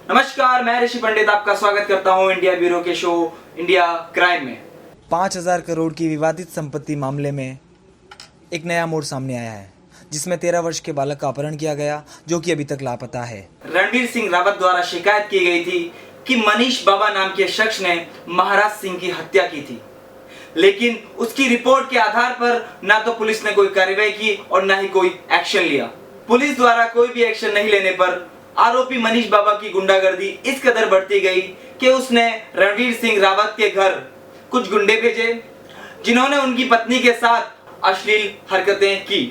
नमस्कार, मैं ऋषि पंडित आपका स्वागत करता हूं इंडिया ब्यूरो के शो इंडिया क्राइम में। 5,000 करोड़ की विवादित संपत्ति मामले में एक नया मोड़ सामने आया है, जिसमें 13 वर्ष के बालक का अपहरण किया गया, जो कि अभी तक लापता है। रणवीर सिंह रावत द्वारा शिकायत की गई थी कि मनीष बाबा नाम के शख्स ने महाराज सिंह की हत्या की थी, लेकिन उसकी रिपोर्ट के आधार पर ना तो पुलिस ने कोई कार्रवाई की और ना ही कोई एक्शन लिया। पुलिस द्वारा कोई भी एक्शन नहीं लेने पर आरोपी मनीष बाबा की गुंडागर्दी इस कदर बढ़ती गई कि उसने रणवीर सिंह रावत के घर कुछ गुंडे भेजे, जिन्होंने उनकी पत्नी के साथ अश्लील हरकतें की।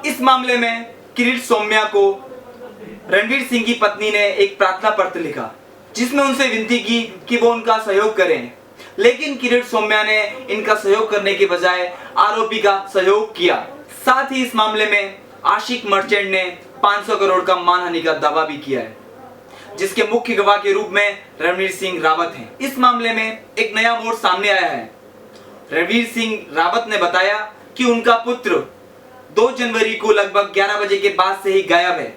इस मामले में किरीट सौम्या को रणवीर सिंह की पत्नी ने एक प्रार्थना पत्र लिखा, जिसमें उनसे विनती की कि वो उनका सहयोग करें, लेकिन किरीट सौम्या ने इनका सहयोग करने के बजाय आरोपी का सहयोग किया। साथ ही इस मामले में आशिक मर्चेंट ने 500 करोड़ का मानहानि का दावा भी किया है, जिसके मुख्य गवाह के रूप में रणवीर सिंह रावत हैं। इस मामले में एक नया मोड़ सामने आया है। रणवीर सिंह रावत ने बताया कि उनका पुत्र 2 जनवरी को लगभग 11 बजे के बाद से ही गायब है।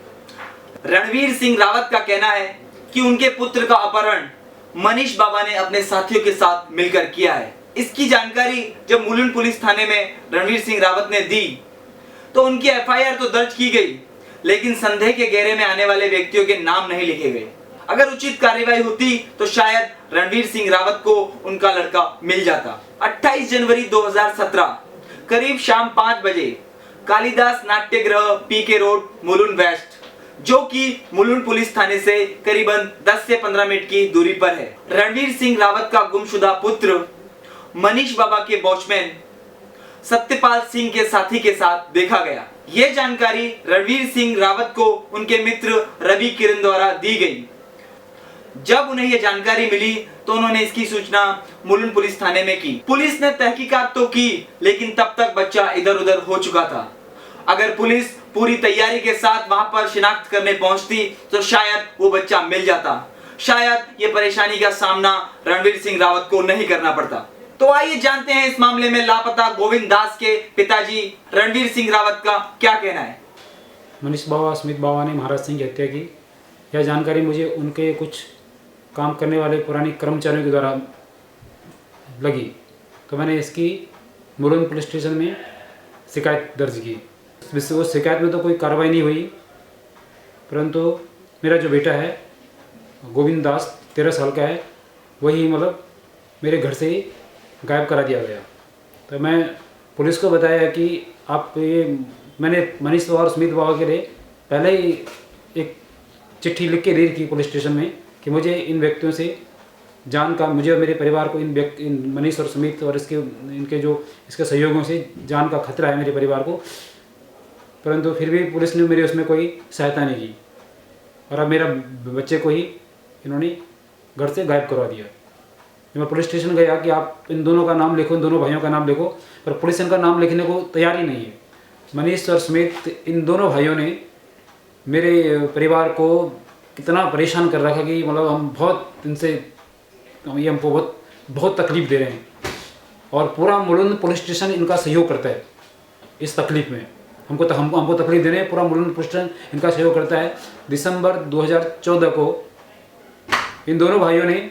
रणवीर सिंह रावत का कहना है कि उनके पुत्र का अपहरण मनीष बाबा ने अपने साथियों के साथ मिलकर किया है। इसकी जानकारी जब मुलुंड पुलिस थाने में रणवीर सिंह रावत ने दी तो उनकी एफआईआर तो दर्ज की गई, लेकिन संदेह के घेरे में आने वाले व्यक्तियों के नाम नहीं लिखे गए। अगर उचित कार्रवाई होती तो शायद रणवीर सिंह रावत को उनका लड़का मिल जाता। 28 जनवरी 2017 करीब शाम 5 बजे कालिदास नाट्यगृह पीके रोड मुलुंड वेस्ट, जो कि मुलुंड पुलिस थाने से करीबन 10 से 15 मिनट की दूरी पर है, रणवीर सिंह रावत का गुमशुदा पुत्र मनीष बाबा के वॉचमैन सत्यपाल सिंह के साथी के साथ देखा गया। यह जानकारी रणवीर सिंह रावत को उनके मित्र रवि किरण द्वारा दी गई। जब उन्हें यह जानकारी मिली तो उन्होंने इसकी सूचना मुलुंड पुलिस थाने में की। पुलिस ने तहकीकात तो की, लेकिन तब तक बच्चा इधर उधर हो चुका था। अगर पुलिस पूरी तैयारी के साथ वहां पर शिनाख्त करने पहुंचती तो शायद वो बच्चा मिल जाता, शायद ये परेशानी का सामना रणवीर सिंह रावत को नहीं करना पड़ता। तो आइए जानते हैं इस मामले में लापता गोविंद दास के पिताजी रणवीर सिंह रावत का क्या कहना है। मनीष बाबा स्मित बाबा ने महाराज सिंह की हत्या की, यह जानकारी मुझे उनके कुछ काम करने वाले पुराने कर्मचारियों के द्वारा लगी, तो मैंने इसकी मुलुंड पुलिस स्टेशन में शिकायत दर्ज की। उस शिकायत में तो कोई कार्रवाई नहीं हुई, परंतु मेरा जो बेटा है गोविंद दास 13 साल का है, वही मेरे घर से ही गायब करा दिया गया। तो मैं पुलिस को बताया कि मैंने मनीष और स्मित बाबा के लिए पहले ही एक चिट्ठी लिख के दे रखी पुलिस स्टेशन में कि मुझे इन व्यक्तियों से मुझे और मेरे परिवार को इन मनीष और स्मित और इसके सहयोगों से जान का खतरा है मेरे परिवार को। परंतु फिर भी पुलिस ने मेरी उसमें कोई सहायता नहीं की और अब मेरा बच्चे को ही इन्होंने घर से गायब करवा दिया। मैं पुलिस स्टेशन गया कि आप इन दोनों का नाम लिखो, इन दोनों भाइयों का नाम लिखो, पर पुलिस इनका नाम लिखने को तैयार ही नहीं है। मनीष और स्मित इन दोनों भाइयों ने मेरे परिवार को कितना परेशान कर रखा कि हम बहुत हमको बहुत तकलीफ़ दे रहे हैं, और पूरा मुलुंड पुलिस स्टेशन इनका सहयोग करता है इस तकलीफ़ में। हमको तकलीफ़ दे रहे हैं, पूरा मुलुंड पुलिस स्टेशन इनका सहयोग करता है। दिसंबर 2014 को इन दोनों भाइयों ने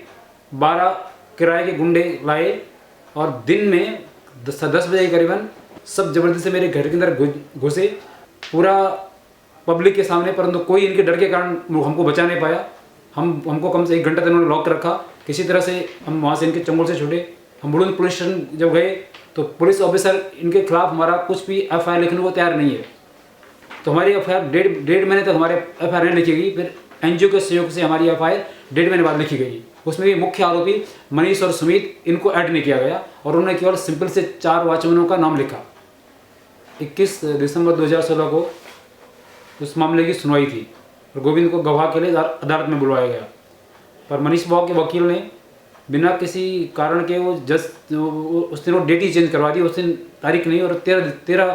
12 किराए के गुंडे लाए और दिन में 10 बजे करीबन सब जबरदस्ती से मेरे घर के अंदर घुसे, पूरा पब्लिक के सामने, परंतु कोई इनके डर के कारण हमको बचा नहीं पाया। हमको कम से 1 घंटा तक उन्होंने लॉक रखा। किसी तरह से हम वहाँ से इनके चंगुल से छूटे। हम मुलुंड पुलिस स्टेशन जब गए तो पुलिस ऑफिसर इनके खिलाफ हमारा कुछ भी एफआईआर लिखने को तैयार नहीं है। तो हमारी एफआईआर डेढ़ महीने तक हमारे एफआईआर नहीं लिखी गई। फिर एनजीओ के सहयोग से हमारी एफआईआर 1.5 महीने बाद लिखी गई। उसमें भी मुख्य आरोपी मनीष और सुमित इनको ऐड नहीं किया गया और उन्होंने केवल सिंपल से 4 वॉचमैनों का नाम लिखा। 21 दिसंबर 2016 को उस मामले की सुनवाई थी और गोविंद को गवाह के लिए अदालत में बुलवाया गया, पर मनीष बाबा के वकील ने बिना किसी कारण के उस दिन वो डेट ही चेंज करवा दी। उस दिन तारीख नहीं और 13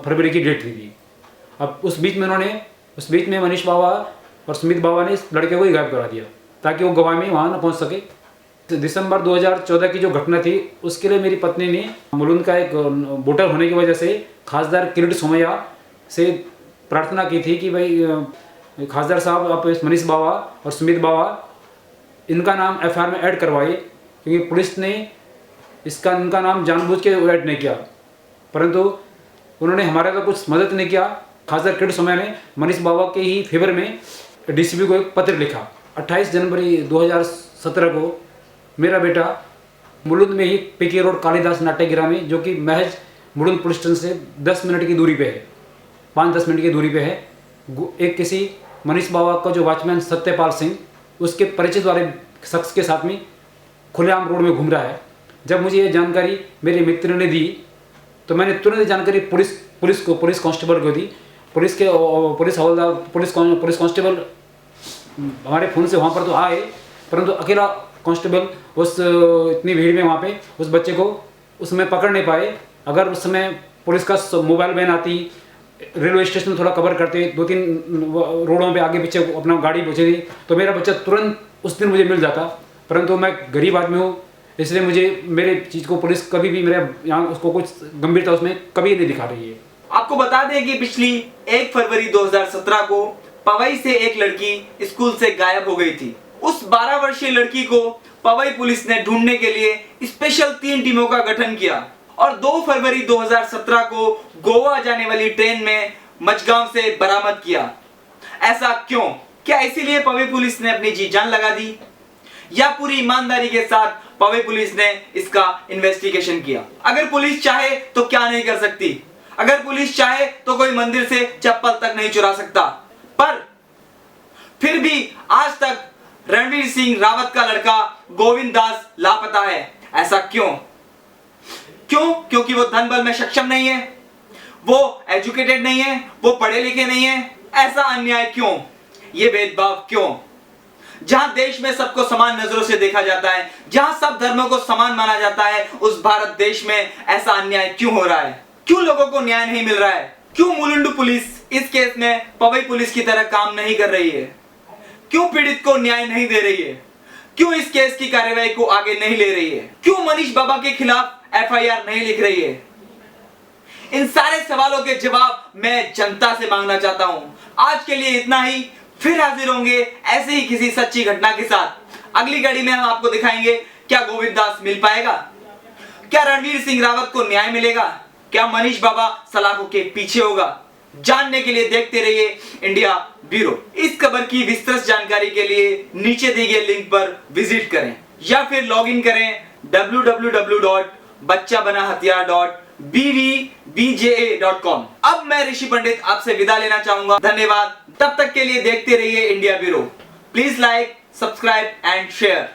फरवरी की डेट थी। अब उस बीच में मनीष बाबा और स्मित बाबा ने इस लड़के को ही गायब करा दिया ताकि वो गवाह में वहाँ न पहुँच सके। तो दिसंबर 2014 की जो घटना थी उसके लिए मेरी पत्नी ने मुलुंड का एक वोटर होने की वजह से खासदार किरीट सोमैया से प्रार्थना की थी कि भाई खासदार साहब आप इस मनीष बावा और सुमित बावा इनका नाम एफआईआर में ऐड करवाइए, क्योंकि पुलिस ने इनका नाम जानबूझ के ऐड नहीं किया, परंतु उन्होंने हमारे का कुछ मदद नहीं किया। खासदार किरण सोमैया ने मनीष बावा के ही फेवर में डीसीपी को एक पत्र लिखा। 28 जनवरी 2017 को मेरा बेटा मुलुंद में ही पीके रोड कालिदास नाट्यगृह में, जो कि महज मुलुंद पुलिस स्टेशन से 10 मिनट की दूरी पे है, 5-10 मिनट की दूरी पे है, एक किसी मनीष बावा का जो वॉचमैन सत्यपाल सिंह उसके परिचित वाले शख्स के साथ में खुलेआम रोड में घूम रहा है। जब मुझे ये जानकारी मेरे मित्र ने दी तो मैंने तुरंत जानकारी पुलिस कांस्टेबल को दी। पुलिस हवलदार पुलिस कांस्टेबल हमारे फ़ोन से वहाँ पर तो आए, परंतु अकेला कांस्टेबल उस इतनी भीड़ में वहाँ पे उस बच्चे को उस समय पकड़ नहीं पाए। अगर उस समय पुलिस का मोबाइल वैन आती, रेलवे स्टेशन थोड़ा कवर करते, 2-3 रोडों पे आगे पीछे अपना गाड़ी पहुँचे थी, तो मेरा बच्चा तुरंत उस दिन मुझे मिल जाता। परंतु मैं गरीब आदमी हूँ, इसलिए मुझे मेरे चीज़ को पुलिस कभी भी मेरे यहाँ उसको कुछ गंभीरता उसमें कभी नहीं दिखा रही है। आपको बता दें कि पिछली 1 फरवरी 2017 को पवई से एक लड़की स्कूल से गायब हो गई थी। उस 12 वर्षीय लड़की को पवई पुलिस ने ढूंढने के लिए स्पेशल 3 टीमों का गठन किया और 2 फरवरी 2017 को गोवा जाने वाली ट्रेन में मचगांव से बरामद किया। ऐसा क्यों? क्या इसीलिए पवई पुलिस ने अपनी जी जान लगा दी, या पूरी ईमानदारी के साथ पवई पुलिस ने इसका इन्वेस्टिगेशन किया? अगर पुलिस चाहे तो क्या नहीं कर सकती? अगर पुलिस चाहे तो कोई मंदिर से चप्पल तक नहीं चुरा सकता। पर फिर भी आज तक रणवीर सिंह रावत का लड़का गोविंद दास लापता है। ऐसा क्यों? क्योंकि वो धन बल में सक्षम नहीं है, वो एजुकेटेड नहीं है, वो पढ़े लिखे नहीं है। ऐसा अन्याय क्यों? ये भेदभाव क्यों? जहां देश में सबको समान नजरों से देखा जाता है, जहां सब धर्मों को समान माना जाता है, उस भारत देश में ऐसा अन्याय क्यों हो रहा है? क्यों लोगों को न्याय नहीं मिल रहा है? क्यों मुलुंड पुलिस इस केस में पवई पुलिस की तरह काम नहीं कर रही है? क्यों पीड़ित को न्याय नहीं दे रही है? क्यों इस केस की कार्यवाही को आगे नहीं ले रही है? क्यों मनीष बाबा के खिलाफ एफआईआर नहीं लिख रही है? इन सारे सवालों के जवाब मैं जनता से मांगना चाहता हूं। आज के लिए इतना ही, फिर हाजिर होंगे ऐसे ही किसी सच्ची घटना के साथ। अगली कड़ी में हम आपको दिखाएंगे क्या गोविंद दास मिल पाएगा, क्या रणवीर सिंह रावत को न्याय मिलेगा, क्या मनीष बाबा सलाखों के पीछे होगा। जानने के लिए देखते रहिए इंडिया ब्यूरो। इस खबर की विस्तृत जानकारी के लिए नीचे दिए गए लिंक पर विजिट करें या फिर लॉग इन करें www.bachchabanahathiar.bvbja.com। अब मैं ऋषि पंडित आपसे विदा लेना चाहूंगा। धन्यवाद। तब तक के लिए देखते रहिए India bureau. Please like, subscribe and share.